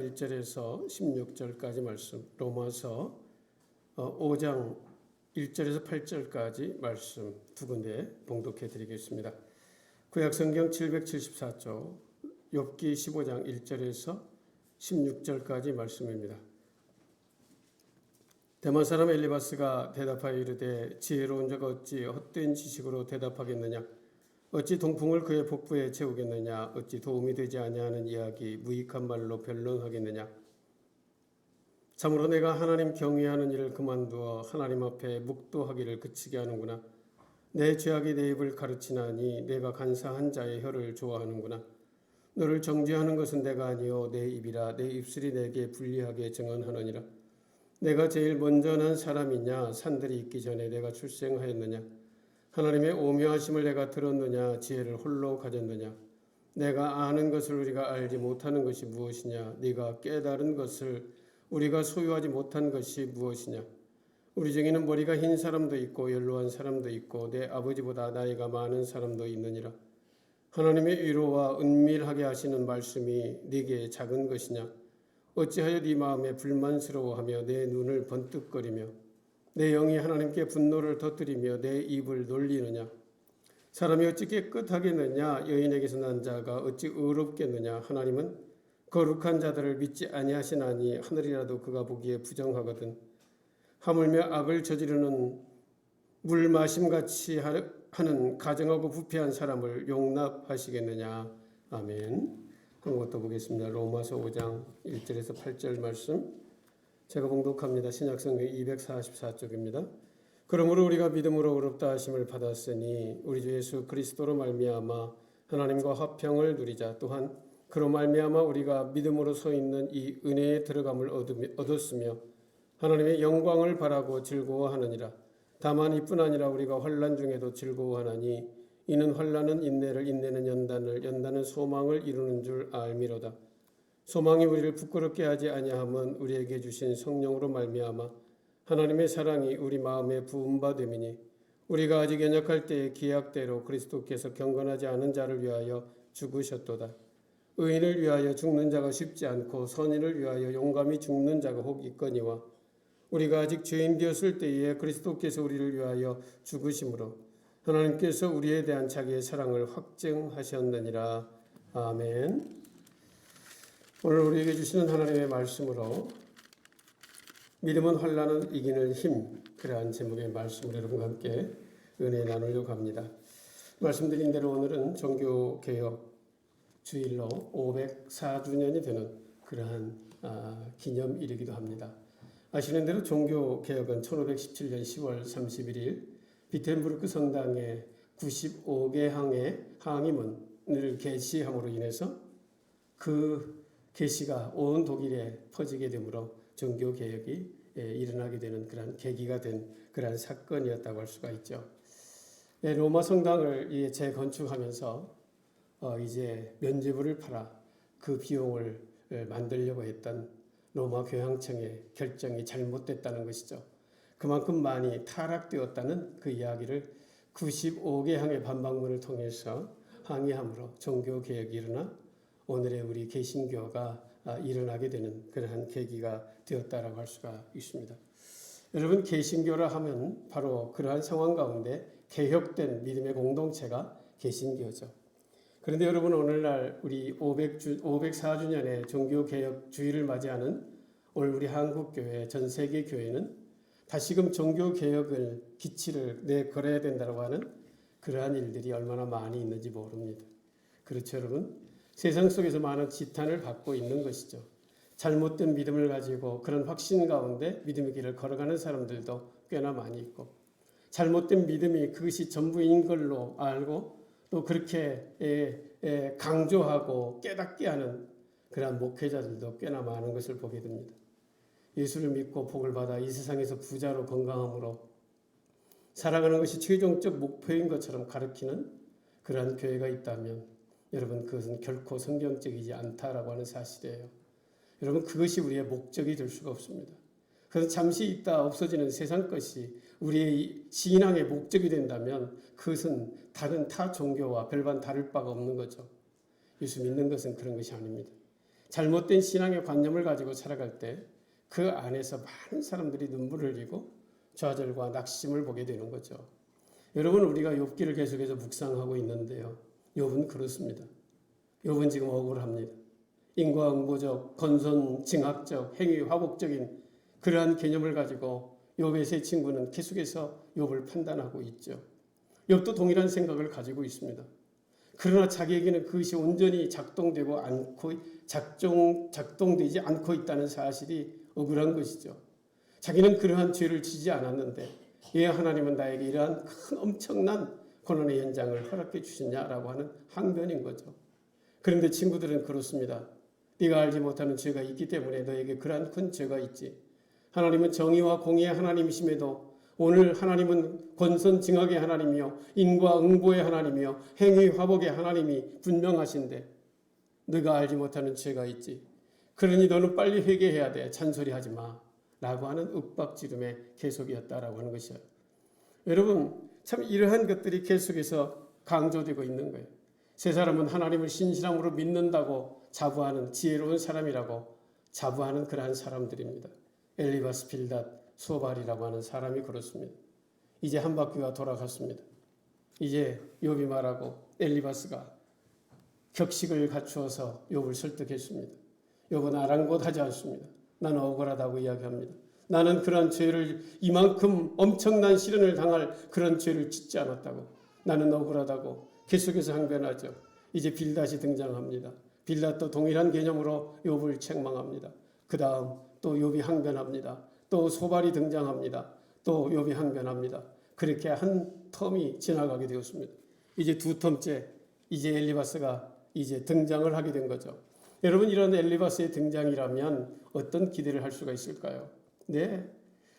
1절에서 16절까지 말씀, 로마서 5장 1절에서 8절까지 말씀 두 군데 봉독해 드리겠습니다. 구약성경 774쪽 욥기 15장 1절에서 16절까지 말씀입니다. 대만 사람 엘리바스가 대답하여 이르되 지혜로운 자가 어찌 헛된 지식으로 대답하겠느냐? 어찌 동풍을 그의 복부에 채우겠느냐? 어찌 도움이 되지 아니하는 이야기 무익한 말로 변론하겠느냐? 참으로 내가 하나님 경외하는 일을 그만두어 하나님 앞에 묵도하기를 그치게 하는구나. 내 죄악이 내 입을 가르치나니 내가 간사한 자의 혀를 좋아하는구나. 너를 정죄하는 것은 내가 아니요 내 입이라. 내 입술이 내게 불리하게 증언하느니라. 내가 제일 먼저 난 사람이냐? 산들이 있기 전에 내가 출생하였느냐? 하나님의 오묘하심을 내가 들었느냐? 지혜를 홀로 가졌느냐? 내가 아는 것을 우리가 알지 못하는 것이 무엇이냐? 네가 깨달은 것을 우리가 소유하지 못한 것이 무엇이냐? 우리 중에는 머리가 흰 사람도 있고 연로한 사람도 있고 내 아버지보다 나이가 많은 사람도 있느니라. 하나님의 위로와 은밀하게 하시는 말씀이 네게 작은 것이냐? 어찌하여 네 마음에 불만스러워하며 내 눈을 번뜩거리며 내 영이 하나님께 분노를 터뜨리며 내 입을 놀리느냐? 사람이 어찌 깨끗하겠느냐? 여인에게서 난 자가 어찌 의롭겠느냐? 하나님은 거룩한 자들을 믿지 아니하시나니 하늘이라도 그가 보기에 부정하거든. 하물며 악을 저지르는 물 마심같이 하는 가정하고 부패한 사람을 용납하시겠느냐? 아멘. 한 것도 보겠습니다. 로마서 5장 1절에서 8절 말씀 제가 봉독합니다. 신약성경 244쪽입니다. 그러므로 우리가 믿음으로 의롭다 하심을 받았으니 우리 주 예수 그리스도로 말미암아 하나님과 화평을 누리자. 또한 그로 말미암아 우리가 믿음으로 서 있는 이 은혜에 들어감을 얻었으며 하나님의 영광을 바라고 즐거워하느니라. 다만 이뿐 아니라 우리가 환난 중에도 즐거워하나니 이는 환난은 인내를, 인내는 연단을, 연단은 소망을 이루는 줄 알미로다. 소망이 우리를 부끄럽게 하지 아니함은 우리에게 주신 성령으로 말미암아 하나님의 사랑이 우리 마음에 부음바 됨이니 우리가 아직 연약할 때의 기약대로 그리스도께서 경건하지 않은 자를 위하여 죽으셨도다. 의인을 위하여 죽는 자가 쉽지 않고 선인을 위하여 용감히 죽는 자가 혹 있거니와 우리가 아직 죄인 되었을 때에 그리스도께서 우리를 위하여 죽으심으로 하나님께서 우리에 대한 자기의 사랑을 확증하셨느니라. 아멘. 오늘 우리에게 주시는 하나님의 말씀으로 믿음은 환난을 이기는 힘, 그러한 제목의 말씀을 여러분과 함께 은혜 나누려고 합니다. 말씀드린 대로 오늘은 종교개혁 주일로 504주년이 되는 그러한 기념일이기도 합니다. 아시는 대로 종교개혁은 1517년 10월 31일 비텐부르크 성당의 95개 항의 항의문을 게시함으로 인해서 그 게시가 온 독일에 퍼지게 되므로 종교개혁이 일어나게 되는 그런 계기가 된 그런 사건이었다고 할 수가 있죠. 로마 성당을 재건축하면서 이제 면죄부를 팔아 그 비용을 만들려고 했던 로마 교황청의 결정이 잘못됐다는 것이죠. 그만큼 많이 타락되었다는 그 이야기를 95개 항의 반박문을 통해서 항의함으로 종교개혁이 일어나 오늘의 우리 개신교가 일어나게 되는 그러한 계기가 되었다라고 할 수가 있습니다. 여러분, 개신교라 하면 바로 그러한 상황 가운데 개혁된 믿음의 공동체가 개신교죠. 그런데 여러분, 오늘날 우리 504주년의 종교개혁 주일을 맞이하는 오늘 우리 한국교회, 전 세계 교회는 다시금 종교개혁을 기치를 내걸어야 된다고 하는 그러한 일들이 얼마나 많이 있는지 모릅니다. 그렇죠, 여러분? 세상 속에서 많은 지탄을 받고 있는 것이죠. 잘못된 믿음을 가지고 그런 확신 가운데 믿음의 길을 걸어가는 사람들도 꽤나 많이 있고 잘못된 믿음이 그것이 전부인 걸로 알고 또 그렇게 강조하고 깨닫게 하는 그러한 목회자들도 꽤나 많은 것을 보게 됩니다. 예수를 믿고 복을 받아 이 세상에서 부자로 건강함으로 살아가는 것이 최종적 목표인 것처럼 가르치는 그러한 교회가 있다면 여러분, 그것은 결코 성경적이지 않다라고 하는 사실이에요. 여러분, 그것이 우리의 목적이 될 수가 없습니다. 그래서 잠시 있다 없어지는 세상 것이 우리의 신앙의 목적이 된다면 그것은 다른 타 종교와 별반 다를 바가 없는 거죠. 예수 믿는 것은 그런 것이 아닙니다. 잘못된 신앙의 관념을 가지고 살아갈 때 그 안에서 많은 사람들이 눈물을 흘리고 좌절과 낙심을 보게 되는 거죠. 여러분, 우리가 욥기를 계속해서 묵상하고 있는데요. 욥은 그렇습니다. 욥은 지금 억울합니다. 인과응보적, 건선징악적, 행위 화복적인 그러한 개념을 가지고 욥의 세 친구는 계속해서 욥을 판단하고 있죠. 욥도 동일한 생각을 가지고 있습니다. 그러나 자기에게는 그것이 온전히 작동되지 않고 있다는 사실이 억울한 것이죠. 자기는 그러한 죄를 지지 않았는데 왜 하나님은 나에게 이러한 큰 엄청난 고난의 현장을 허락해 주셨냐라고 하는 항변인 거죠. 그런데 친구들은 그렇습니다. 네가 알지 못하는 죄가 있기 때문에 너에게 그러한 큰 죄가 있지. 하나님은 정의와 공의의 하나님이심에도 오늘 하나님은 권선징악의 하나님이요 인과응보의 하나님이요 행위 화복의 하나님이 분명하신데 네가 알지 못하는 죄가 있지. 그러니 너는 빨리 회개해야 돼. 잔소리하지 마. 라고 하는 윽박지름의 계속이었다라고 하는 것이에요. 여러분, 참 이러한 것들이 계속해서 강조되고 있는 거예요. 세 사람은 하나님을 신실함으로 믿는다고 자부하는 지혜로운 사람이라고 자부하는 그러한 사람들입니다. 엘리바스, 빌닷, 소발이라고 하는 사람이 그렇습니다. 이제 한 바퀴가 돌아갔습니다. 이제 욥이 말하고 엘리바스가 격식을 갖추어서 욥을 설득했습니다. 욥은 아랑곳하지 않습니다. 나는 억울하다고 이야기합니다. 나는 그런 죄를 이만큼 엄청난 시련을 당할 그런 죄를 짓지 않았다고. 나는 억울하다고 계속해서 항변하죠. 이제 빌닷이 등장합니다. 빌닷도 동일한 개념으로 욥을 책망합니다. 그 다음 또 욥이 항변합니다. 또 소발이 등장합니다. 또 욥이 항변합니다. 그렇게 한 텀이 지나가게 되었습니다. 이제 두 텀째 이제 엘리바스가 이제 등장을 하게 된 거죠. 여러분, 이런 엘리바스의 등장이라면 어떤 기대를 할 수가 있을까요? 네,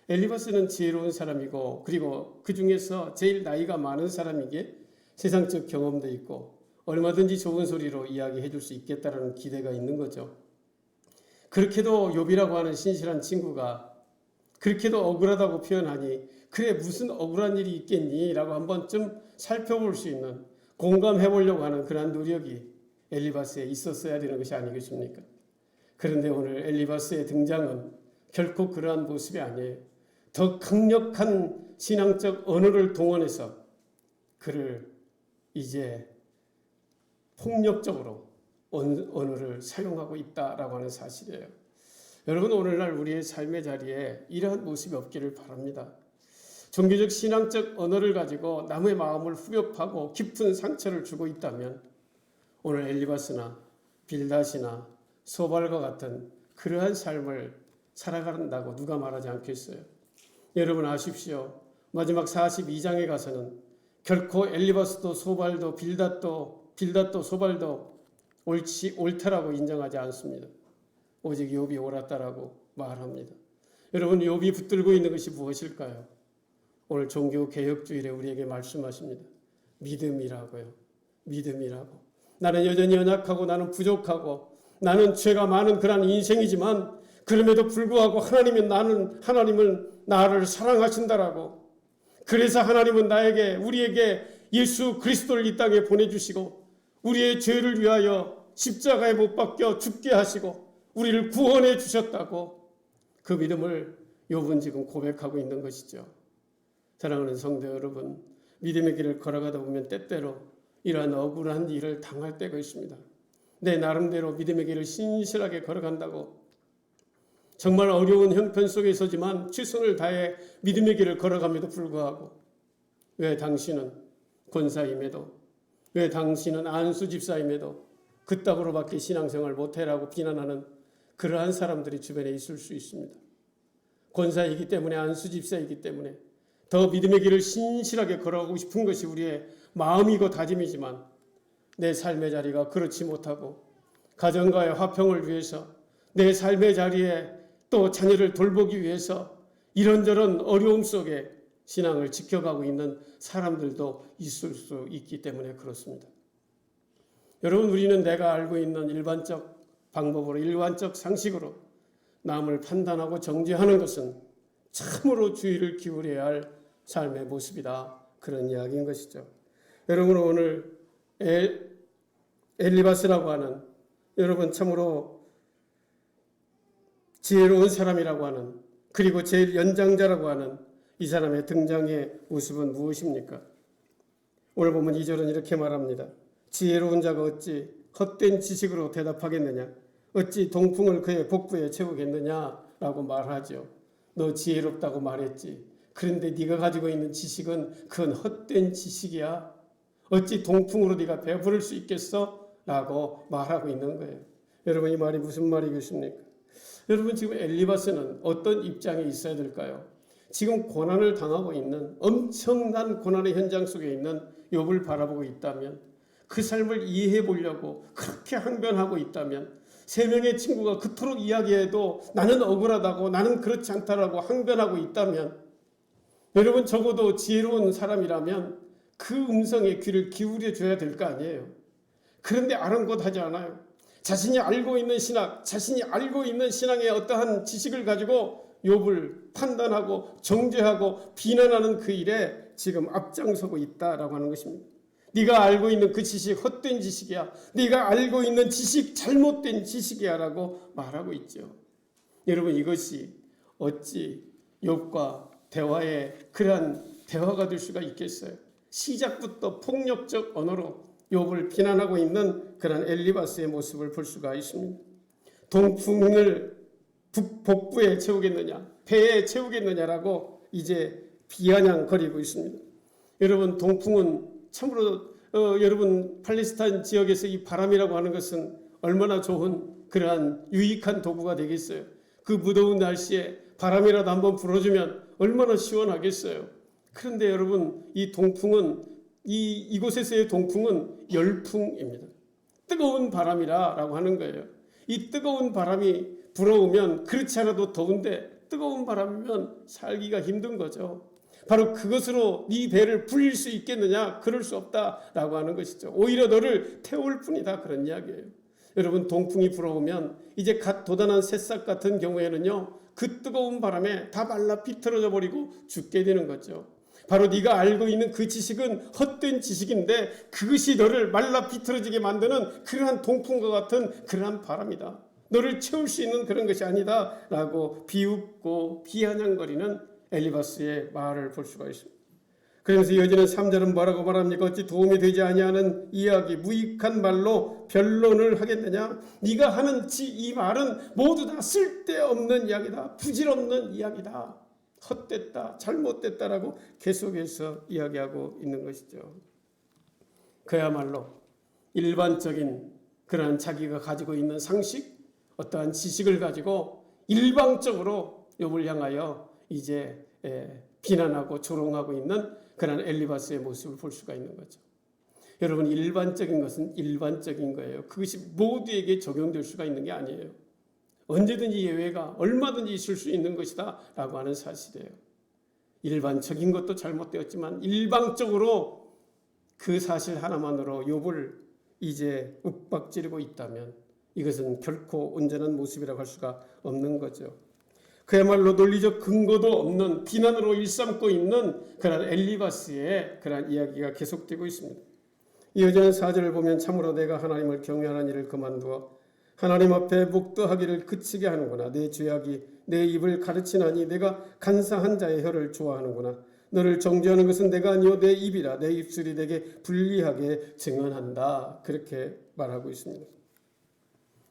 엘리바스는 지혜로운 사람이고 그리고 그 중에서 제일 나이가 많은 사람이기에 세상적 경험도 있고 얼마든지 좋은 소리로 이야기해 줄 수 있겠다라는 기대가 있는 거죠. 그렇게도 욥이라고 하는 신실한 친구가 그렇게도 억울하다고 표현하니 그래 무슨 억울한 일이 있겠니? 라고 한번쯤 살펴볼 수 있는 공감해 보려고 하는 그러한 노력이 엘리바스에 있었어야 되는 것이 아니겠습니까? 그런데 오늘 엘리바스의 등장은 결코 그러한 모습이 아니에요. 더 강력한 신앙적 언어를 동원해서 그를 이제 폭력적으로 언어를 사용하고 있다라고 하는 사실이에요. 여러분, 오늘날 우리의 삶의 자리에 이러한 모습이 없기를 바랍니다. 종교적 신앙적 언어를 가지고 남의 마음을 후벼파고 깊은 상처를 주고 있다면 오늘 엘리바스나 빌닷이나 소발과 같은 그러한 삶을 살아간다고 누가 말하지 않겠어요? 여러분 아십시오. 마지막 42장에 가서는 결코 엘리바스도 소발도 빌닷도 소발도 옳다라고 인정하지 않습니다. 오직 욥이 옳았다라고 말합니다. 여러분, 욥이 붙들고 있는 것이 무엇일까요? 오늘 종교개혁주일에 우리에게 말씀하십니다. 믿음이라고요. 믿음이라고. 나는 여전히 연약하고 나는 부족하고 나는 죄가 많은 그런 인생이지만 그럼에도 불구하고 하나님은 나를 사랑하신다라고. 그래서 하나님은 우리에게 예수 그리스도를 이 땅에 보내주시고 우리의 죄를 위하여 십자가에 못 박혀 죽게 하시고 우리를 구원해 주셨다고 그 믿음을 욥은 지금 고백하고 있는 것이죠. 사랑하는 성도 여러분, 믿음의 길을 걸어가다 보면 때때로 이러한 억울한 일을 당할 때가 있습니다. 내 나름대로 믿음의 길을 신실하게 걸어간다고 정말 어려운 형편 속에서지만 최선을 다해 믿음의 길을 걸어감에도 불구하고 왜 당신은 권사임에도 왜 당신은 안수 집사임에도 그따구로밖에 신앙생활 못해라고 비난하는 그러한 사람들이 주변에 있을 수 있습니다. 권사이기 때문에 안수 집사이기 때문에 더 믿음의 길을 신실하게 걸어가고 싶은 것이 우리의 마음이고 다짐이지만 내 삶의 자리가 그렇지 못하고 가정과의 화평을 위해서 내 삶의 자리에 또 자녀를 돌보기 위해서 이런저런 어려움 속에 신앙을 지켜가고 있는 사람들도 있을 수 있기 때문에 그렇습니다. 여러분, 우리는 내가 알고 있는 일반적 방법으로 일반적 상식으로 남을 판단하고 정죄하는 것은 참으로 주의를 기울여야 할 삶의 모습이다. 그런 이야기인 것이죠. 여러분, 오늘 엘리바스라고 하는 여러분 참으로 지혜로운 사람이라고 하는, 그리고 제일 연장자라고 하는 이 사람의 등장의 모습은 무엇입니까? 오늘 보면 2절은 이렇게 말합니다. 지혜로운 자가 어찌 헛된 지식으로 대답하겠느냐? 어찌 동풍을 그의 복부에 채우겠느냐라고 말하죠. 너 지혜롭다고 말했지. 그런데 네가 가지고 있는 지식은 그건 헛된 지식이야. 어찌 동풍으로 네가 배부를 수 있겠어? 라고 말하고 있는 거예요. 여러분, 이 말이 무슨 말이겠습니까? 여러분, 지금 엘리바스는 어떤 입장에 있어야 될까요? 지금 고난을 당하고 있는, 엄청난 고난의 현장 속에 있는 욥을 바라보고 있다면, 그 삶을 이해해 보려고 그렇게 항변하고 있다면, 세 명의 친구가 그토록 이야기해도 나는 억울하다고, 나는 그렇지 않다라고 항변하고 있다면, 여러분, 적어도 지혜로운 사람이라면 그 음성에 귀를 기울여 줘야 될 거 아니에요. 그런데 아랑곳하지 않아요. 자신이 알고 있는 신학, 자신이 알고 있는 신앙의 어떠한 지식을 가지고 욥을 판단하고 정죄하고 비난하는 그 일에 지금 앞장서고 있다라고 하는 것입니다. 네가 알고 있는 그 지식 헛된 지식이야. 네가 알고 있는 지식 잘못된 지식이야 라고 말하고 있죠. 여러분, 이것이 어찌 욥과 대화의 그러한 대화가 될 수가 있겠어요? 시작부터 폭력적 언어로 욥을 비난하고 있는 그런 엘리바스의 모습을 볼 수가 있습니다. 동풍을 복부에 채우겠느냐, 배에 채우겠느냐라고 이제 비아냥거리고 있습니다. 여러분, 동풍은 참으로 여러분 팔레스타인 지역에서 이 바람이라고 하는 것은 얼마나 좋은 그러한 유익한 도구가 되겠어요. 그 무더운 날씨에 바람이라도 한번 불어주면 얼마나 시원하겠어요. 그런데 여러분, 이 동풍은 이곳에서의 동풍은 열풍입니다. 뜨거운 바람이라고 하는 거예요. 이 뜨거운 바람이 불어오면 그렇지 않아도 더운데 뜨거운 바람이면 살기가 힘든 거죠. 바로 그것으로 네 배를 불릴 수 있겠느냐? 그럴 수 없다라고 하는 것이죠. 오히려 너를 태울 뿐이다, 그런 이야기예요. 여러분, 동풍이 불어오면 이제 갓 돋아난 새싹 같은 경우에는요, 그 뜨거운 바람에 다 말라 비틀어져 버리고 죽게 되는 거죠. 바로 네가 알고 있는 그 지식은 헛된 지식인데 그것이 너를 말라 비틀어지게 만드는 그러한 동풍과 같은 그러한 바람이다. 너를 채울 수 있는 그런 것이 아니다 라고 비웃고 비아냥거리는 엘리바스의 말을 볼 수가 있습니다. 그러면서 이어지는 3절은 뭐라고 말합니까? 어찌 도움이 되지 아니하는 이야기, 무익한 말로 변론을 하겠느냐? 네가 하는 이 말은 모두 다 쓸데없는 이야기다. 부질없는 이야기다. 헛됐다, 잘못됐다라고 계속해서 이야기하고 있는 것이죠. 그야말로 일반적인 그러한 자기가 가지고 있는 상식, 어떠한 지식을 가지고 일방적으로 욥을 향하여 이제 비난하고 조롱하고 있는 그런 엘리바스의 모습을 볼 수가 있는 거죠. 여러분, 일반적인 것은 일반적인 거예요. 그것이 모두에게 적용될 수가 있는 게 아니에요. 언제든지 예외가 얼마든지 있을 수 있는 것이다 라고 하는 사실이에요. 일반적인 것도 잘못되었지만 일방적으로 그 사실 하나만으로 욥을 이제 윽박지르고 있다면 이것은 결코 온전한 모습이라고 할 수가 없는 거죠. 그야말로 논리적 근거도 없는 비난으로 일삼고 있는 그런 엘리바스의 그런 이야기가 계속되고 있습니다. 이어지는 4절을 보면 참으로 내가 하나님을 경외하는 일을 그만두어 하나님 앞에 목도하기를 그치게 하는구나. 내 죄악이 내 입을 가르치나니 내가 간사한 자의 혀를 좋아하는구나. 너를 정죄하는 것은 내가 아니요 내 입이라. 내 입술이 내게 불리하게 증언한다. 그렇게 말하고 있습니다.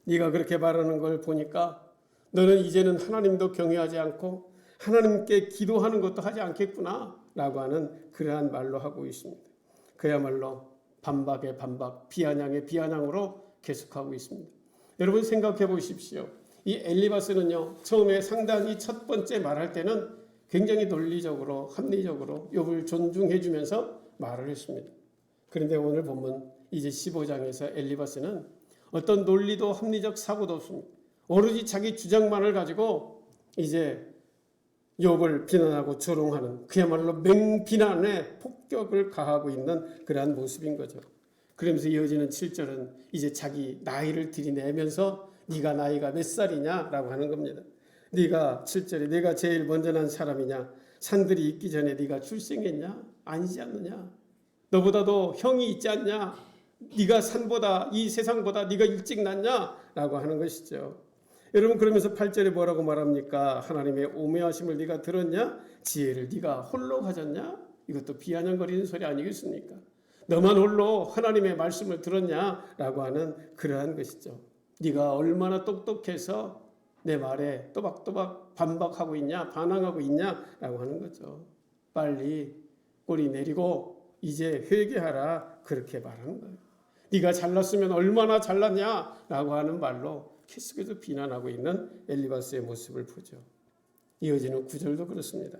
네가 그렇게 말하는 걸 보니까 너는 이제는 하나님도 경외하지 않고 하나님께 기도하는 것도 하지 않겠구나 라고 하는 그러한 말로 하고 있습니다. 그야말로 반박의 반박, 비아냥의 비아냥으로 계속하고 있습니다. 여러분, 생각해 보십시오. 이 엘리바스는요, 처음에 상당히 첫 번째 말할 때는 굉장히 논리적으로 합리적으로 욥을 존중해 주면서 말을 했습니다. 그런데 오늘 보면 이제 15장에서 엘리바스는 어떤 논리도 합리적 사고도 없습니다. 오로지 자기 주장만을 가지고 이제 욥을 비난하고 조롱하는 그야말로 맹비난에 폭격을 가하고 있는 그러한 모습인 거죠. 그러면서 이어지는 7절은 이제 자기 나이를 들이내면서 네가 나이가 몇 살이냐라고 하는 겁니다. 네가 7절에 내가 제일 먼저 난 사람이냐? 산들이 있기 전에 네가 출생했냐? 아니지 않느냐? 너보다도 형이 있지 않냐? 네가 산보다 이 세상보다 네가 일찍 났냐? 라고 하는 것이죠. 여러분 그러면서 8절에 뭐라고 말합니까? 하나님의 오묘하심을 네가 들었냐? 지혜를 네가 홀로 가졌냐? 이것도 비아냥거리는 소리 아니겠습니까? 너만 홀로 하나님의 말씀을 들었냐? 라고 하는 그러한 것이죠. 네가 얼마나 똑똑해서 내 말에 또박또박 반박하고 있냐? 반항하고 있냐? 라고 하는 거죠. 빨리 꼬리 내리고 이제 회개하라 그렇게 말하는 거예요. 네가 잘났으면 얼마나 잘났냐? 라고 하는 말로 계속해서 비난하고 있는 엘리바스의 모습을 보죠. 이어지는 9절도 그렇습니다.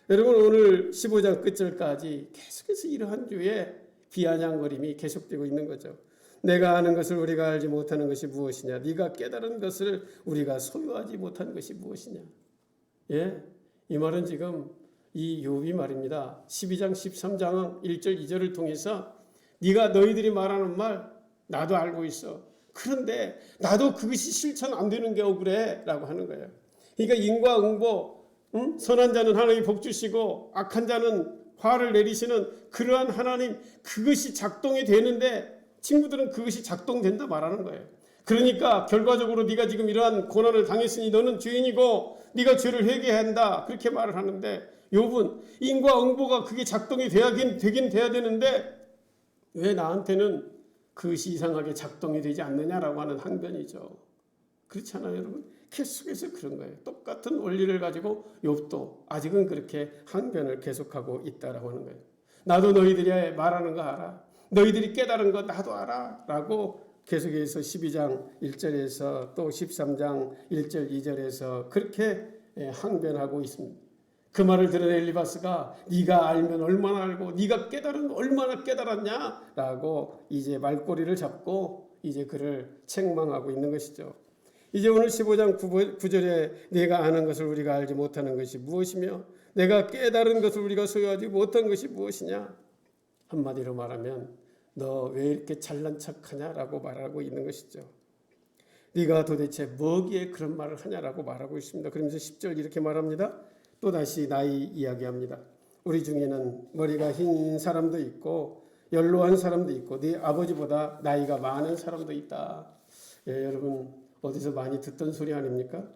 여러분 오늘 15장 끝절까지 계속해서 이러한 주의 비아냥거림이 계속되고 있는 거죠. 내가 아는 것을 우리가 알지 못하는 것이 무엇이냐? 네가 깨달은 것을 우리가 소유하지 못한 것이 무엇이냐? 예, 이 말은 지금 이 욥이 말입니다. 12장 13장 1절 2절을 통해서 네가 너희들이 말하는 말 나도 알고 있어. 그런데 나도 그것이 실천 안 되는 게 억울해 라고 하는 거예요. 그러니까 인과응보, 선한 자는 하나님이 복 주시고 악한 자는 화를 내리시는 그러한 하나님, 그것이 작동이 되는데 친구들은 그것이 작동된다 말하는 거예요. 그러니까 결과적으로 네가 지금 이러한 고난을 당했으니 너는 죄인이고 네가 죄를 회개해야 한다 그렇게 말을 하는데, 욥은 인과응보가 그게 작동이 되긴 돼야 되는데 왜 나한테는 그것이 이상하게 작동이 되지 않느냐라고 하는 항변이죠. 그렇잖아요, 여러분. 계속해서 그런 거예요. 똑같은 원리를 가지고 욥도 아직은 그렇게 항변을 계속하고 있다라고 하는 거예요. 나도 너희들이 말하는 거 알아. 너희들이 깨달은 거 나도 알아. 라고 계속해서 12장 1절에서 또 13장 1절 2절에서 그렇게 항변하고 있습니다. 그 말을 들은 엘리바스가 네가 알면 얼마나 알고 네가 깨달은 얼마나 깨달았냐 라고 이제 말꼬리를 잡고 이제 그를 책망하고 있는 것이죠. 이제 오늘 15장 9절에 내가 아는 것을 우리가 알지 못하는 것이 무엇이며 내가 깨달은 것을 우리가 소유하지 못한 것이 무엇이냐. 한마디로 말하면 너 왜 이렇게 잘난 척하냐라고 말하고 있는 것이죠. 네가 도대체 뭐기에 그런 말을 하냐라고 말하고 있습니다. 그러면서 10절 이렇게 말합니다. 또다시 나이 이야기합니다. 우리 중에는 머리가 흰 사람도 있고 연로한 사람도 있고 네 아버지보다 나이가 많은 사람도 있다. 예, 여러분 어디서 많이 듣던 소리 아닙니까?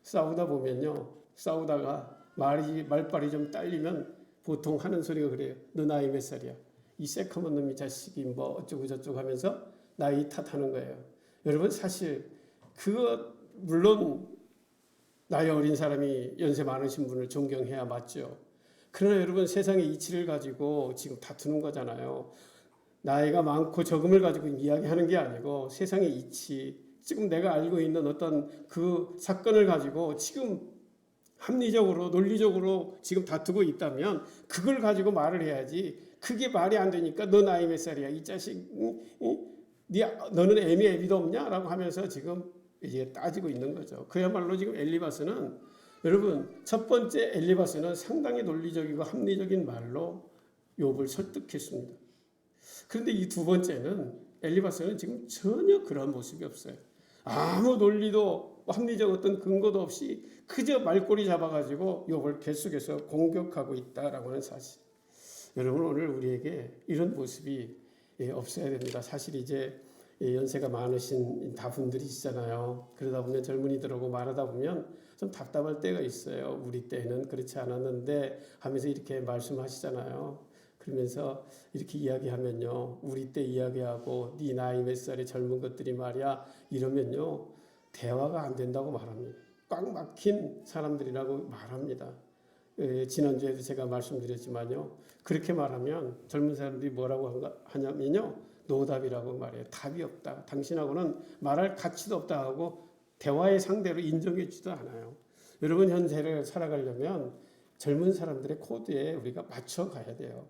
싸우다 보면요, 싸우다가 말빨이 좀 딸리면 보통 하는 소리가 그래요. 너 나이 몇 살이야? 이 새카만 놈이 자식이 뭐 어쩌고 저쩌고 하면서 나이 탓하는 거예요. 여러분 사실 그거 물론 나이 어린 사람이 연세 많으신 분을 존경해야 맞죠. 그러나 여러분 세상의 이치를 가지고 지금 다투는 거잖아요. 나이가 많고 적음을 가지고 이야기하는 게 아니고 세상의 이치, 지금 내가 알고 있는 어떤 그 사건을 가지고 지금 합리적으로 논리적으로 지금 다투고 있다면 그걸 가지고 말을 해야지. 그게 말이 안 되니까 너 나이 몇 살이야? 이 자식, 너는 애미 애비도 없냐? 라고 하면서 지금 이제 따지고 있는 거죠. 그야말로 지금 엘리바스는 여러분 첫 번째 엘리바스는 상당히 논리적이고 합리적인 말로 욥을 설득했습니다. 그런데 이 두 번째는 엘리바스는 지금 전혀 그런 모습이 없어요. 아무 논리도 합리적 어떤 근거도 없이 그저 말꼬리 잡아가지고 욥을 계속해서 공격하고 있다라고 하는 사실. 여러분 오늘 우리에게 이런 모습이 없어야 됩니다. 사실 이제 연세가 많으신 다분들이시잖아요. 그러다 보면 젊은이들하고 말하다 보면 좀 답답할 때가 있어요. 우리 때는 그렇지 않았는데 하면서 이렇게 말씀하시잖아요. 그러면서 이렇게 이야기하면요, 우리 때 이야기하고 네 나이 몇 살의 젊은 것들이 말이야 이러면요 대화가 안 된다고 말합니다. 꽉 막힌 사람들이라고 말합니다. 지난주에도 제가 말씀드렸지만요, 그렇게 말하면 젊은 사람들이 뭐라고 하냐면요 노답이라고 말해요. 답이 없다. 당신하고는 말할 가치도 없다 하고 대화의 상대로 인정해 주지도 않아요. 여러분 현세를 살아가려면 젊은 사람들의 코드에 우리가 맞춰 가야 돼요.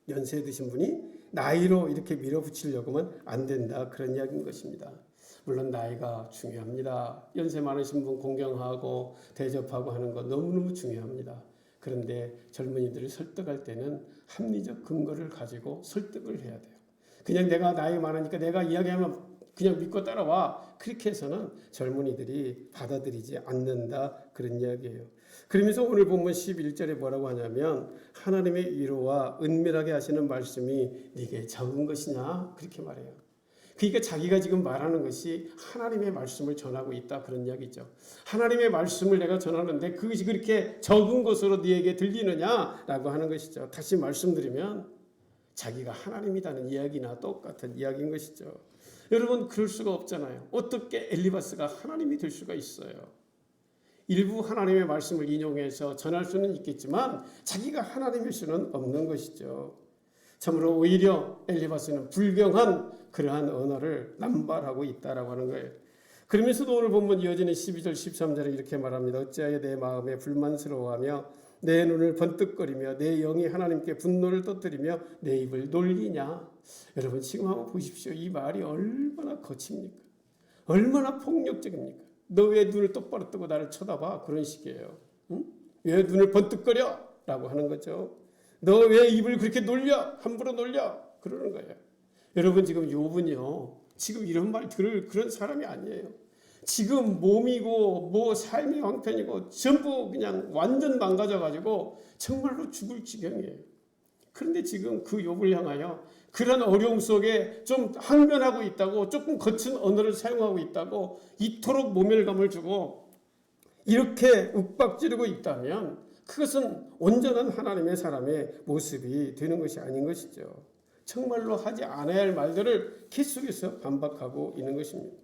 연세 드신 분이 나이로 이렇게 밀어붙이려고 하면 안 된다. 그런 이야기인 것입니다. 물론 나이가 중요합니다. 연세 많으신 분 공경하고 대접하고 하는 거 너무너무 중요합니다. 그런데 젊은이들을 설득할 때는 합리적 근거를 가지고 설득을 해야 돼요. 그냥 내가 나이 많으니까 내가 이야기하면 그냥 믿고 따라와. 그렇게 해서는 젊은이들이 받아들이지 않는다. 그런 이야기예요. 그러면서 오늘 본문 11절에 뭐라고 하냐면 하나님의 위로와 은밀하게 하시는 말씀이 네게 적은 것이냐? 그렇게 말해요. 그러니까 자기가 지금 말하는 것이 하나님의 말씀을 전하고 있다 그런 이야기죠. 하나님의 말씀을 내가 전하는데 그것이 그렇게 적은 것으로 네게 들리느냐라고 하는 것이죠. 다시 말씀드리면 자기가 하나님이라는 이야기나 똑같은 이야기인 것이죠. 여러분 그럴 수가 없잖아요. 어떻게 엘리바스가 하나님이 될 수가 있어요. 일부 하나님의 말씀을 인용해서 전할 수는 있겠지만 자기가 하나님일 수는 없는 것이죠. 참으로 오히려 엘리바스는 불경한 그러한 언어를 남발하고 있다라고 하는 거예요. 그러면서도 오늘 본문 이어지는 12절 13절에 이렇게 말합니다. 어찌하여 내 마음에 불만스러워하며 내 눈을 번뜩거리며 내 영이 하나님께 분노를 터뜨리며 내 입을 놀리냐. 여러분 지금 한번 보십시오. 이 말이 얼마나 거칩니까? 얼마나 폭력적입니까? 너 왜 눈을 똑바로 뜨고 나를 쳐다봐? 그런 식이에요. 응? 왜 눈을 번뜩거려? 라고 하는 거죠. 너 왜 입을 그렇게 놀려? 함부로 놀려? 그러는 거예요. 여러분 지금 욥은요. 지금 이런 말 들을 그런 사람이 아니에요. 지금 몸이고 뭐 삶이 형편이고 전부 그냥 완전 망가져가지고 정말로 죽을 지경이에요. 그런데 지금 그 욥을 향하여 그런 어려움 속에 좀 항변하고 있다고 조금 거친 언어를 사용하고 있다고 이토록 모멸감을 주고 이렇게 윽박지르고 있다면 그것은 온전한 하나님의 사람의 모습이 되는 것이 아닌 것이죠. 정말로 하지 않아야 할 말들을 계속해서 반박하고 있는 것입니다.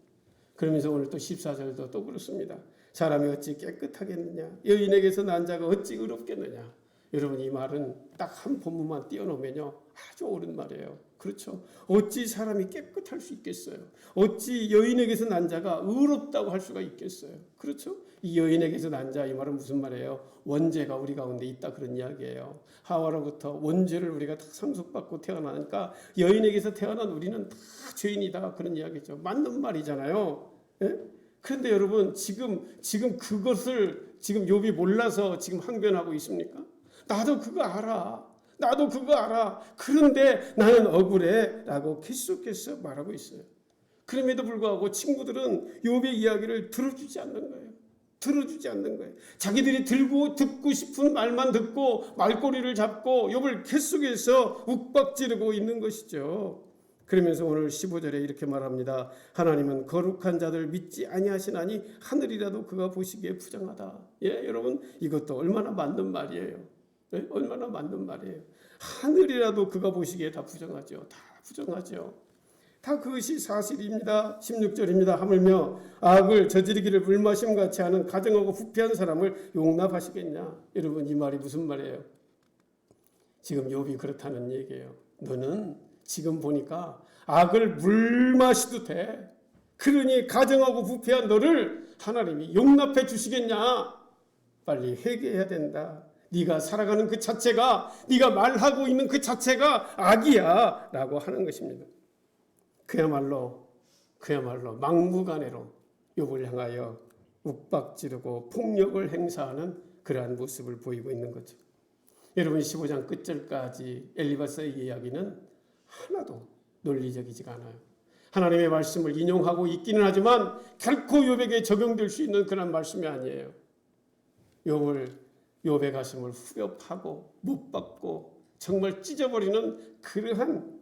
그러면서 오늘 또 14절도 또 그렇습니다. 사람이 어찌 깨끗하겠느냐? 여인에게서 난 자가 어찌 의롭겠느냐? 여러분 이 말은 딱 한 본문만 띄워놓으면요 아주 옳은 말이에요. 그렇죠? 어찌 사람이 깨끗할 수 있겠어요? 어찌 여인에게서 난 자가 의롭다고 할 수가 있겠어요? 그렇죠? 이 여인에게서 난 자 이 말은 무슨 말이에요? 원죄가 우리 가운데 있다 그런 이야기예요. 하와로부터 원죄를 우리가 다 상속받고 태어나니까 여인에게서 태어난 우리는 다 죄인이다 그런 이야기죠. 맞는 말이잖아요. 예? 그런데 여러분 지금 그것을 지금 욥이 몰라서 지금 항변하고 있습니까? 나도 그거 알아. 나도 그거 알아. 그런데 나는 억울해 라고 계속해서 말하고 있어요. 그럼에도 불구하고 친구들은 욥의 이야기를 들어주지 않는 거예요. 들어주지 않는 거예요. 자기들이 듣고 싶은 말만 듣고 말꼬리를 잡고 욥을 계속해서 욱박지르고 있는 것이죠. 그러면서 오늘 15절에 이렇게 말합니다. 하나님은 거룩한 자들 믿지 아니하시나니 하늘이라도 그가 보시기에 부정하다. 예, 여러분 이것도 얼마나 맞는 말이에요. 네? 얼마나 맞는 말이에요. 하늘이라도 그가 보시기에 다 부정하죠. 다 부정하죠. 다 그것이 사실입니다. 16절입니다. 하물며 악을 저지르기를 불마심같이 하는 가증하고 부패한 사람을 용납하시겠냐. 여러분 이 말이 무슨 말이에요? 지금 욥이 그렇다는 얘기예요. 너는 지금 보니까 악을 물마시도 돼. 그러니 가증하고 부패한 너를 하나님이 용납해 주시겠냐. 빨리 회개해야 된다. 네가 살아가는 그 자체가 네가 말하고 있는 그 자체가 악이야 라고 하는 것입니다. 그야말로 막무가내로 욥을 향하여 욱박지르고 폭력을 행사하는 그러한 모습을 보이고 있는 거죠. 여러분 15장 끝절까지 엘리바스의 이야기는 하나도 논리적이지가 않아요. 하나님의 말씀을 인용하고 있기는 하지만 결코 욥에게 적용될 수 있는 그런 말씀이 아니에요. 욥의 가슴을 후벼 파고 못 박고 정말 찢어버리는 그러한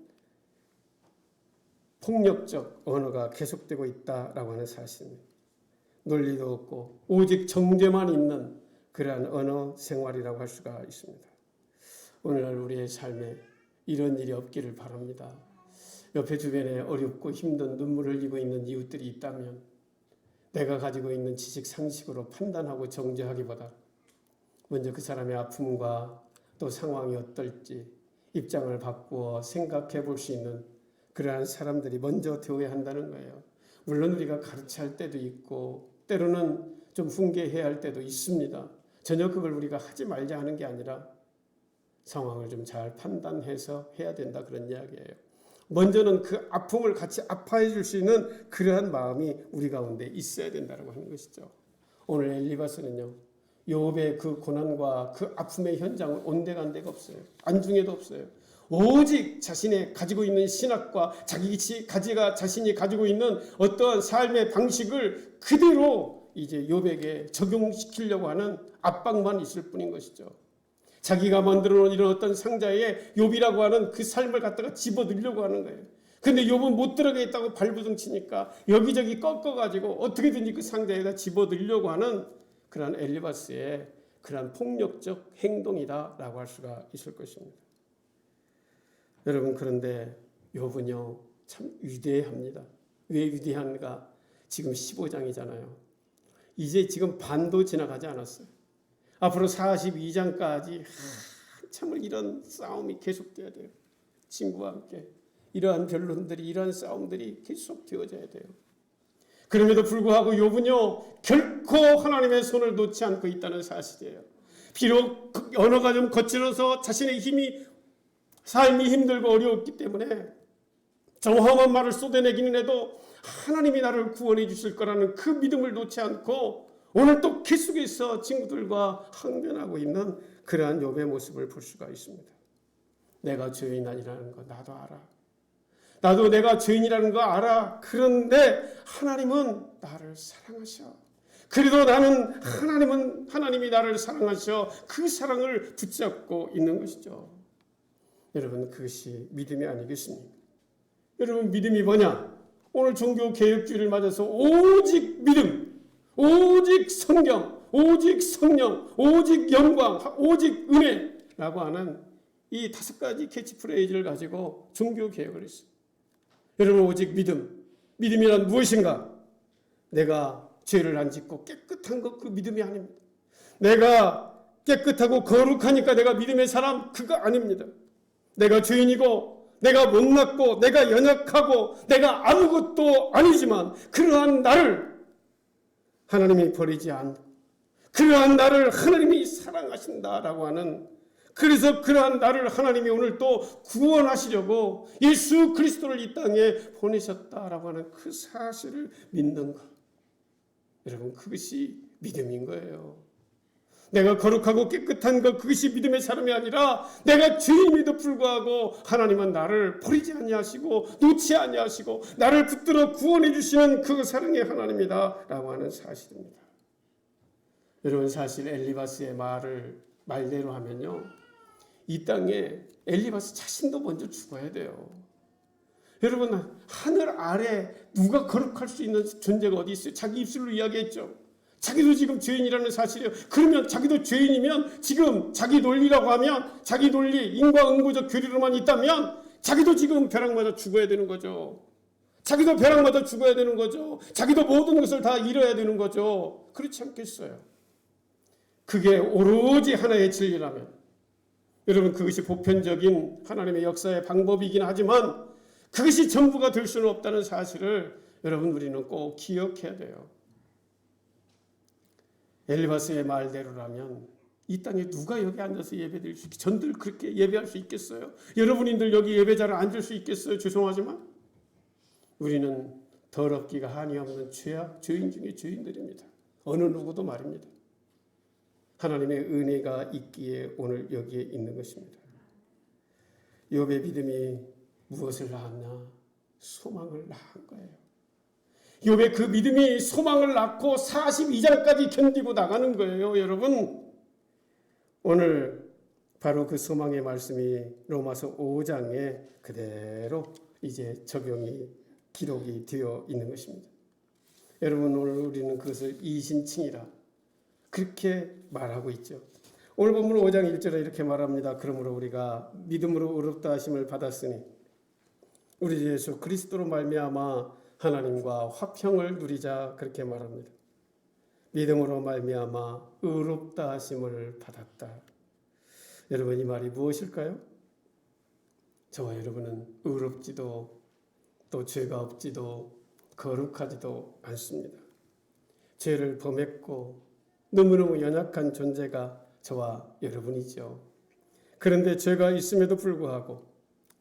폭력적 언어가 계속되고 있다라고 하는 사실입니다. 논리도 없고 오직 정죄만 있는 그러한 언어 생활이라고 할 수가 있습니다. 오늘날 우리의 삶에 이런 일이 없기를 바랍니다. 옆에 주변에 어렵고 힘든 눈물을 흘리고 있는 이웃들이 있다면 내가 가지고 있는 지식 상식으로 판단하고 정죄하기보다 먼저 그 사람의 아픔과 또 상황이 어떨지 입장을 바꾸어 생각해 볼 수 있는 그러한 사람들이 먼저 되어야 한다는 거예요. 물론 우리가 가르쳐야 할 때도 있고 때로는 좀 훈계해야 할 때도 있습니다. 전혀 그걸 우리가 하지 말자 하는 게 아니라 상황을 좀 잘 판단해서 해야 된다 그런 이야기예요. 먼저는 그 아픔을 같이 아파해 줄 수 있는 그러한 마음이 우리 가운데 있어야 된다고 하는 것이죠. 오늘 엘리바스는요. 욥의 그 고난과 그 아픔의 현장을 온데간데가 없어요. 안중에도 없어요. 오직 자신의 가지고 있는 신학과 자신이 가지고 있는 어떠한 삶의 방식을 그대로 이제 욥에게 적용시키려고 하는 압박만 있을 뿐인 것이죠. 자기가 만들어 놓은 이런 어떤 상자에 욥이라고 하는 그 삶을 갖다가 집어넣으려고 하는 거예요. 근데 욥은 못 들어가겠다고 발부둥치니까 여기저기 꺾어가지고 어떻게든지 그 상대에다 집어들려고 하는 그러한 엘리바스의 그러한 폭력적 행동이다라고 할 수가 있을 것입니다. 여러분, 그런데 욥은요 참 위대합니다. 왜 위대한가? 지금 15장이잖아요. 이제 지금 반도 지나가지 않았어요. 앞으로 42장까지 한참을 이런 싸움이 계속돼야 돼요. 친구와 함께 이러한 변론들이, 이러한 싸움들이 계속 되어져야 돼요. 그럼에도 불구하고 욥은요 결코 하나님의 손을 놓지 않고 있다는 사실이에요. 비록 언어가 좀 거칠어서 자신의 삶이 힘들고 어려웠기 때문에 정황한 말을 쏟아내기는 해도 하나님이 나를 구원해 주실 거라는 그 믿음을 놓지 않고 오늘 또 계속해서 친구들과 항변하고 있는 그러한 욥의 모습을 볼 수가 있습니다. 내가 죄인 아니라는 거 나도 알아. 나도 내가 죄인이라는 거 알아. 그런데 하나님은 나를 사랑하셔. 그래도 나는 하나님이 나를 사랑하셔. 그 사랑을 붙잡고 있는 것이죠. 여러분, 그것이 믿음이 아니겠습니까? 여러분, 믿음이 뭐냐? 오늘 종교개혁주의를 맞아서 오직 믿음, 오직 성경, 오직 성령, 오직 영광, 오직 은혜라고 하는 이 5가지 캐치프레이즈를 가지고 종교개혁을 했어요. 여러분, 오직 믿음. 믿음이란 무엇인가? 내가 죄를 안 짓고 깨끗한 것, 그 믿음이 아닙니다. 내가 깨끗하고 거룩하니까 내가 믿음의 사람, 그거 아닙니다. 내가 죄인이고 내가 못났고 내가 연약하고 내가 아무것도 아니지만 그러한 나를 하나님이 버리지 않고 그러한 나를 하나님이 사랑하신다라고 하는, 그래서 그러한 나를 하나님이 오늘 또 구원하시려고 예수 그리스도를 이 땅에 보내셨다라고 하는 그 사실을 믿는 것. 여러분, 그것이 믿음인 거예요. 내가 거룩하고 깨끗한 것, 그것이 믿음의 사람이 아니라 내가 죄인임에도 불구하고 하나님은 나를 버리지 아니하시고 놓지 아니하시고 나를 붙들어 구원해 주시는 그 사랑의 하나님이다 라고 하는 사실입니다. 여러분, 사실 엘리바스의 말대로 하면요, 이 땅에 엘리바스 자신도 먼저 죽어야 돼요. 여러분, 하늘 아래 누가 거룩할 수 있는 존재가 어디 있어요? 자기 입술로 이야기했죠. 자기도 지금 죄인이라는 사실이에요. 그러면 자기도 죄인이면 지금 자기 논리라고 하면, 자기 논리, 인과응보적 교리로만 있다면 자기도 지금 벼락 맞아 죽어야 되는 거죠. 자기도 벼락 맞아 죽어야 되는 거죠. 자기도 모든 것을 다 잃어야 되는 거죠. 그렇지 않겠어요? 그게 오로지 하나의 진리라면, 여러분, 그것이 보편적인 하나님의 역사의 방법이긴 하지만 그것이 전부가 될 수는 없다는 사실을 여러분, 우리는 꼭 기억해야 돼요. 엘리바스의 말대로라면 이 땅에 누가 여기 앉아서 예배드릴 수 있겠어요? 전들 그렇게 예배할 수 있겠어요? 여러분인들 여기 예배자를 앉을 수 있겠어요? 죄송하지만 우리는 더럽기가 한이 없는 죄인 중에 죄인들입니다. 어느 누구도 말입니다. 하나님의 은혜가 있기에 오늘 여기에 있는 것입니다. 욥의 믿음이 무엇을 낳았나? 소망을 낳은 거예요. 욥의 그 믿음이 소망을 낳고 42장까지 견디고 나가는 거예요. 여러분, 오늘 바로 그 소망의 말씀이 로마서 5장에 그대로 이제 기록이 되어 있는 것입니다. 여러분, 오늘 우리는 그것을 이신칭이라 그렇게 말하고 있죠. 오늘 본문 5장 1절에 이렇게 말합니다. 그러므로 우리가 믿음으로 의롭다 하심을 받았으니 우리 주 예수 그리스도로 말미암아 하나님과 화평을 누리자, 그렇게 말합니다. 믿음으로 말미암아 의롭다 하심을 받았다. 여러분, 이 말이 무엇일까요? 저와 여러분은 의롭지도 또 죄가 없지도 거룩하지도 않습니다. 죄를 범했고 너무너무 연약한 존재가 저와 여러분이죠. 그런데 죄가 있음에도 불구하고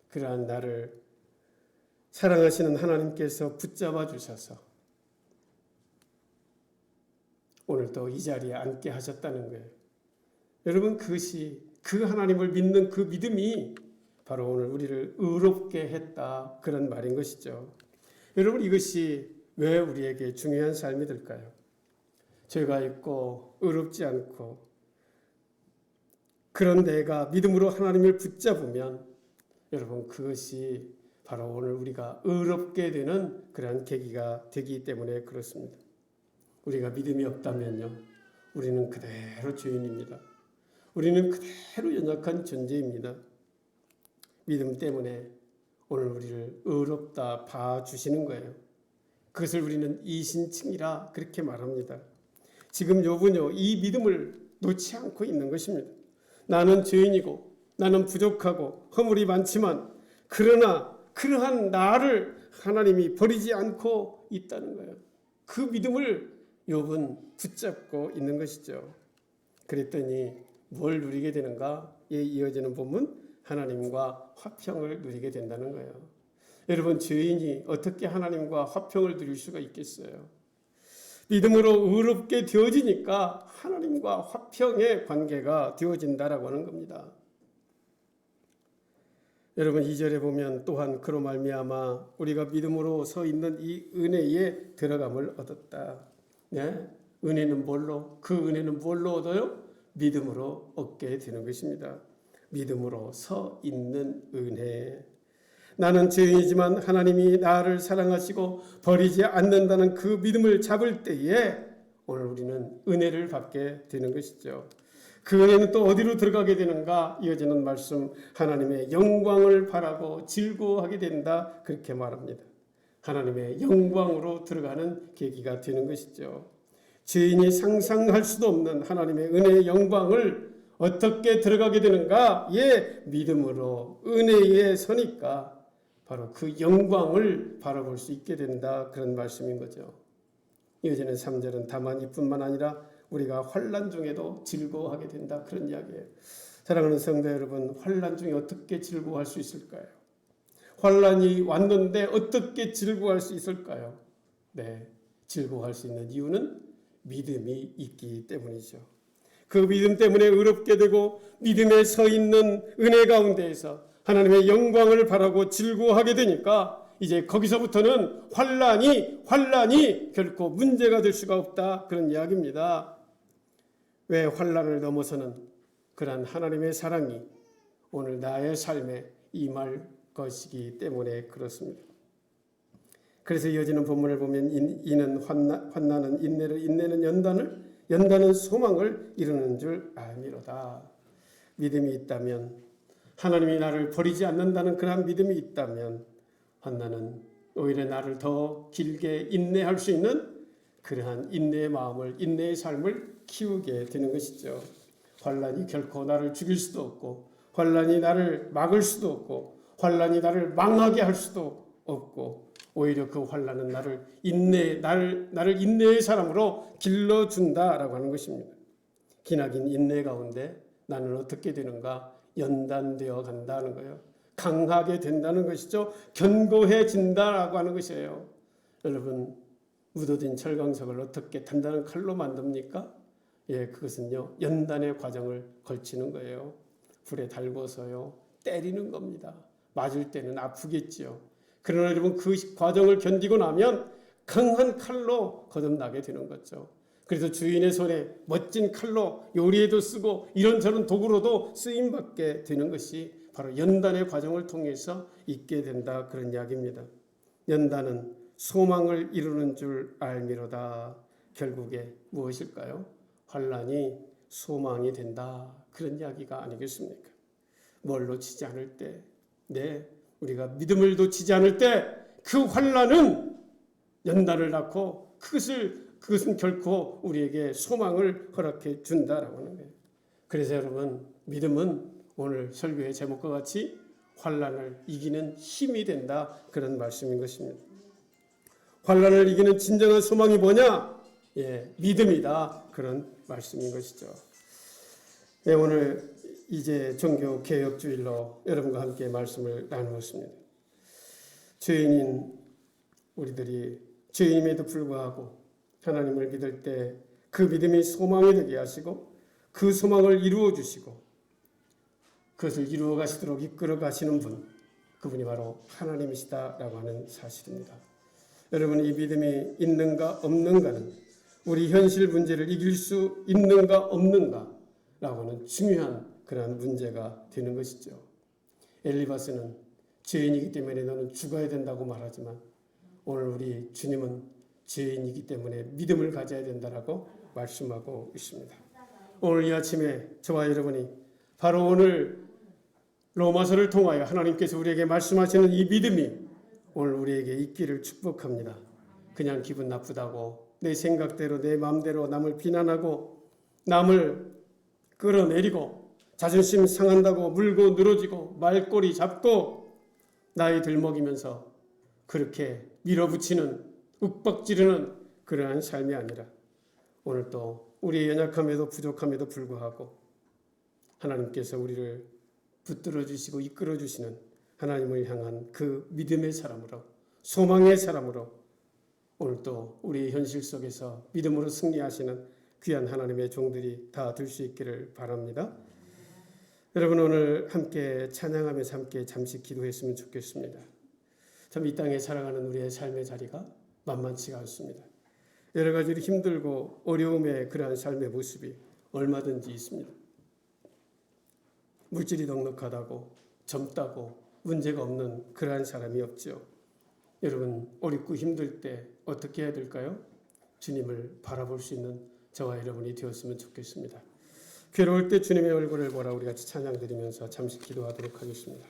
그러한 나를 사랑하시는 하나님께서 붙잡아 주셔서 오늘도 이 자리에 앉게 하셨다는 거예요. 여러분, 그것이 그 하나님을 믿는 그 믿음이 바로 오늘 우리를 의롭게 했다, 그런 말인 것이죠. 여러분, 이것이 왜 우리에게 중요한 삶이 될까요? 죄가 있고 의롭지 않고 그런 내가 믿음으로 하나님을 붙잡으면 여러분, 그것이 바로 오늘 우리가 의롭게 되는 그러한 계기가 되기 때문에 그렇습니다. 우리가 믿음이 없다면요, 우리는 그대로 죄인입니다. 우리는 그대로 연약한 존재입니다. 믿음 때문에 오늘 우리를 의롭다 봐주시는 거예요. 그것을 우리는 이신칭이라 그렇게 말합니다. 지금 욥은요, 이 믿음을 놓지 않고 있는 것입니다. 나는 죄인이고 나는 부족하고 허물이 많지만 그러나 그러한 나를 하나님이 버리지 않고 있다는 거예요. 그 믿음을 욥은 붙잡고 있는 것이죠. 그랬더니 뭘 누리게 되는가? 이어지는 본문, 하나님과 화평을 누리게 된다는 거예요. 여러분, 죄인이 어떻게 하나님과 화평을 누릴 수가 있겠어요? 믿음으로 의롭게 되어지니까 하나님과 화평의 관계가 되어진다라고 하는 겁니다. 여러분, 2절에 보면 또한 그로 말미암아 우리가 믿음으로 서 있는 이 은혜에 들어감을 얻었다. 네? 은혜는 뭘로? 그 은혜는 뭘로 얻어요? 믿음으로 얻게 되는 것입니다. 믿음으로 서 있는 은혜. 나는 죄인이지만 하나님이 나를 사랑하시고 버리지 않는다는 그 믿음을 잡을 때에 오늘 우리는 은혜를 받게 되는 것이죠. 그 은혜는 또 어디로 들어가게 되는가? 이어지는 말씀, 하나님의 영광을 바라고 즐거워하게 된다, 그렇게 말합니다. 하나님의 영광으로 들어가는 계기가 되는 것이죠. 죄인이 상상할 수도 없는 하나님의 은혜의 영광을 어떻게 들어가게 되는가? 믿음으로 은혜에 서니까 바로 그 영광을 바라볼 수 있게 된다, 그런 말씀인 거죠. 이어지는 3절은 다만 이뿐만 아니라 우리가 환난 중에도 즐거워하게 된다, 그런 이야기예요. 사랑하는 성도 여러분, 환난 중에 어떻게 즐거워할 수 있을까요? 환난이 왔는데 어떻게 즐거워할 수 있을까요? 네, 즐거워할 수 있는 이유는 믿음이 있기 때문이죠. 그 믿음 때문에 의롭게 되고 믿음에 서 있는 은혜 가운데에서 하나님의 영광을 바라고 즐거워하게 되니까 이제 거기서부터는 환난이 결코 문제가 될 수가 없다, 그런 이야기입니다. 왜? 환난을 넘어서는 그러한 하나님의 사랑이 오늘 나의 삶에 임할 것이기 때문에 그렇습니다. 그래서 이어지는 본문을 보면 이는 환난은 인내를, 인내는 연단은 소망을 이루는 줄 알미로다. 믿음이 있다면, 하나님이 나를 버리지 않는다는 그러한 믿음이 있다면 환난은 오히려 나를 더 길게 인내할 수 있는 그러한 인내의 마음을, 인내의 삶을 키우게 되는 것이죠. 환난이 결코 나를 죽일 수도 없고, 환난이 나를 막을 수도 없고, 환난이 나를 망하게 할 수도 없고, 오히려 그 환난은 나를 인내의 사람으로 길러준다라고 하는 것입니다. 기나긴 인내 가운데 나는 어떻게 되는가? 연단되어 간다는 거예요. 강하게 된다는 것이죠. 견고해진다라고 하는 것이에요. 여러분, 묻어진 철강석을 어떻게 단단한 칼로 만듭니까? 그것은요, 연단의 과정을 걸치는 거예요. 불에 달궈서요, 때리는 겁니다. 맞을 때는 아프겠지요. 그러나 여러분, 그 과정을 견디고 나면 강한 칼로 거듭나게 되는 거죠. 그래서 주인의 손에 멋진 칼로 요리에도 쓰고 이런저런 도구로도 쓰임받게 되는 것이 바로 연단의 과정을 통해서 있게 된다, 그런 이야기입니다. 연단은 소망을 이루는 줄 알미로다. 결국에 무엇일까요? 환난이 소망이 된다, 그런 이야기가 아니겠습니까? 뭘 놓치지 않을 때, 우리가 믿음을 놓치지 않을 때 그 환난은 연단을 낳고 그것은 결코 우리에게 소망을 허락해 준다라고 하는 거예요. 그래서 여러분, 믿음은 오늘 설교의 제목과 같이 환난을 이기는 힘이 된다, 그런 말씀인 것입니다. 환난을 이기는 진정한 소망이 뭐냐? 믿음이다, 그런 말씀인 것이죠. 오늘 이제 종교 개혁주일로 여러분과 함께 말씀을 나누었습니다. 죄인인 우리들이 죄인임에도 불구하고 하나님을 믿을 때 그 믿음이 소망이 되게 하시고 그 소망을 이루어 주시고 그것을 이루어 가시도록 이끌어 가시는 분, 그분이 바로 하나님이시다라고 하는 사실입니다. 여러분, 이 믿음이 있는가 없는가는 우리 현실 문제를 이길 수 있는가 없는가라고 하는 중요한 그러한 문제가 되는 것이죠. 엘리바스는 죄인이기 때문에 너는 죽어야 된다고 말하지만 오늘 우리 주님은 죄인이기 때문에 믿음을 가져야 된다라고 말씀하고 있습니다. 오늘 이 아침에 저와 여러분이 바로 오늘 로마서를 통하여 하나님께서 우리에게 말씀하시는 이 믿음이 오늘 우리에게 있기를 축복합니다. 그냥 기분 나쁘다고 내 생각대로 내 마음대로 남을 비난하고 남을 끌어내리고 자존심 상한다고 물고 늘어지고 말꼬리 잡고 나이 들먹이면서 그렇게 밀어붙이는 윽박지르는 그러한 삶이 아니라 오늘 또 우리의 연약함에도 부족함에도 불구하고 하나님께서 우리를 붙들어 주시고 이끌어 주시는 하나님을 향한 그 믿음의 사람으로 소망의 사람으로 오늘 또 우리 현실 속에서 믿음으로 승리하시는 귀한 하나님의 종들이 다 될 수 있기를 바랍니다. 여러분 오늘 함께 찬양하면서 함께 잠시 기도했으면 좋겠습니다. 참 이 땅에 살아가는 우리의 삶의 자리가 만만치가 않습니다. 여러 가지로 힘들고 어려움의 그러한 삶의 모습이 얼마든지 있습니다. 물질이 넉넉하다고 젊다고 문제가 없는 그러한 사람이 없죠. 여러분 어렵고 힘들 때 어떻게 해야 될까요? 주님을 바라볼 수 있는 저와 여러분이 되었으면 좋겠습니다. 괴로울 때 주님의 얼굴을 보라 우리 같이 찬양 드리면서 잠시 기도하도록 하겠습니다.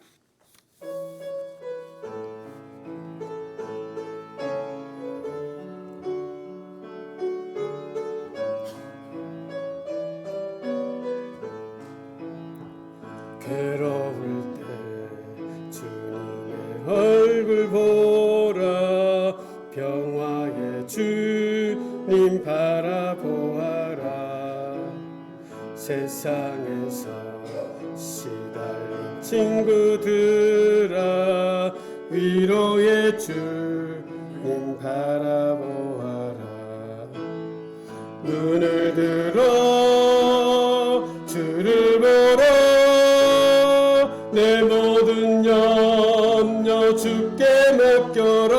괴로울 때 주님의 얼굴 보라 평화의 주님 바라보아라 세상에서 시달린 친구들아 위로의 주님 바라보아라 눈을 들어 주를 보라 내 모든 염려 주께 맡겨라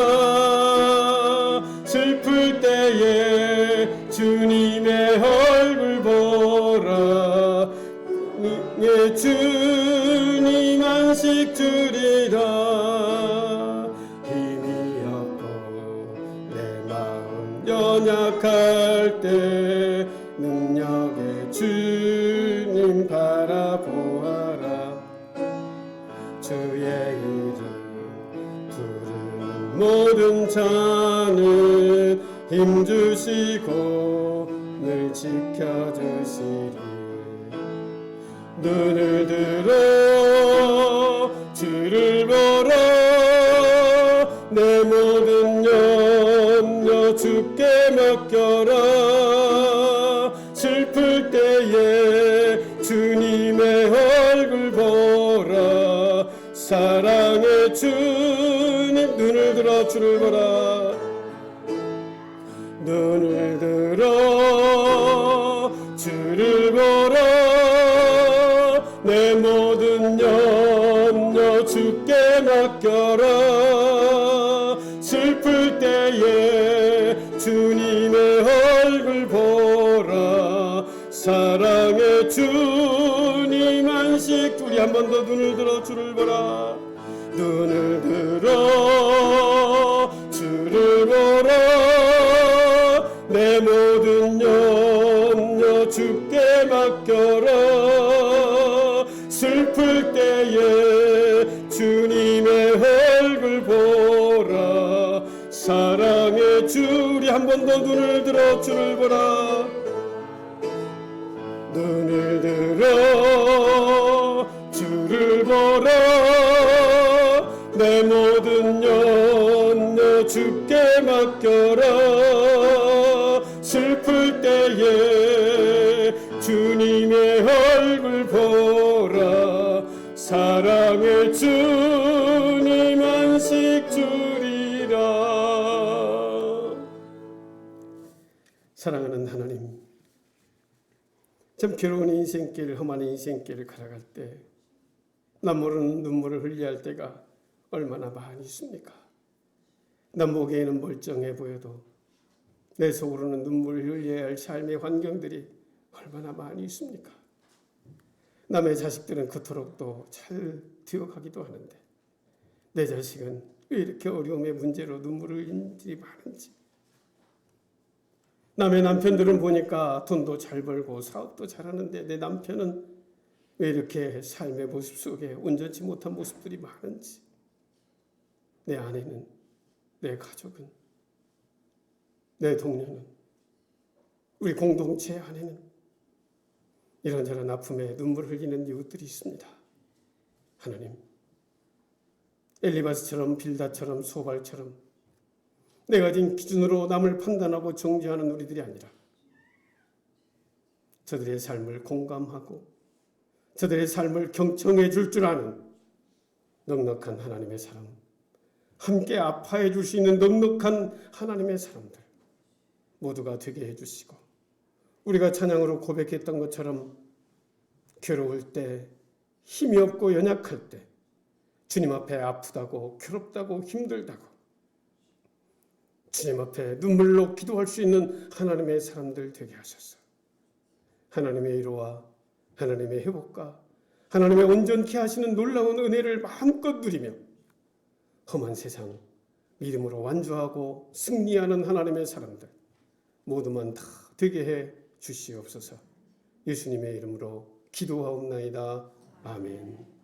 슬플 때에 주님의 얼굴 보라 내 주님 안식 주리라 힘이 없고 내 마음 연약할 때 능력의 주님 바라보아라 주의 이름 부르는 모든 자는 힘주시고 늘 지켜주시리 눈을 들어 주를 보라 내 모든 염려 주께 맡겨라 슬플 때에 주님의 얼굴 보라 사랑의 주님 눈을 들어 주를 보라 눈을 들어 주를 보라 내 모든 염려 주께 맡겨라 슬플 때에 주님의 얼굴 보라 사랑의 주님 안식 우리 한 번 더 눈을 들어 주를 보라 눈을 들어 주를 보라 내 모든 염려 주께 맡겨라 슬플 때에 주님의 얼굴 보라 사랑의 주 우리 한 번 더 눈을 들어 주를 보라 눈을 들어 주를 보라 내 모든 염려 주께 맡겨라 슬플 때에 주님의 얼굴 보라 사랑의 주님 안식 주리라 사랑하는 하나님 참 괴로운 인생길 험한 인생길을 걸어갈 때 남 모르는 눈물을 흘려야 할 때가 얼마나 많이 있습니까? 남 보기에는 멀쩡해 보여도 내 속으로는 눈물을 흘려야 할 삶의 환경들이 얼마나 많이 있습니까? 남의 자식들은 그토록 또 잘 되어가기도 하는데 내 자식은 왜 이렇게 어려움의 문제로 눈물을 흘리는 일이 많은지, 남의 남편들은 보니까 돈도 잘 벌고 사업도 잘하는데 내 남편은 왜 이렇게 삶의 모습 속에 온전치 못한 모습들이 많은지, 내 아내는, 내 가족은, 내 동료는, 우리 공동체 안에는 이런저런 아픔에 눈물을 흘리는 이웃들이 있습니다. 하나님, 엘리바스처럼 빌다처럼 소발처럼 내가 가진 기준으로 남을 판단하고 정죄하는 우리들이 아니라 저들의 삶을 공감하고 저들의 삶을 경청해 줄 줄 아는 넉넉한 하나님의 사람, 함께 아파해 줄 수 있는 넉넉한 하나님의 사람들 모두가 되게 해주시고, 우리가 찬양으로 고백했던 것처럼 괴로울 때, 힘이 없고 연약할 때, 주님 앞에 아프다고 괴롭다고 힘들다고 주님 앞에 눈물로 기도할 수 있는 하나님의 사람들 되게 하소서. 하나님의 위로와 하나님의 회복과 하나님의 온전케 하시는 놀라운 은혜를 마음껏 누리며 험한 세상 믿음으로 완주하고 승리하는 하나님의 사람들 모두만 다 되게 해 주시옵소서. 예수님의 이름으로 기도하옵나이다. 아멘.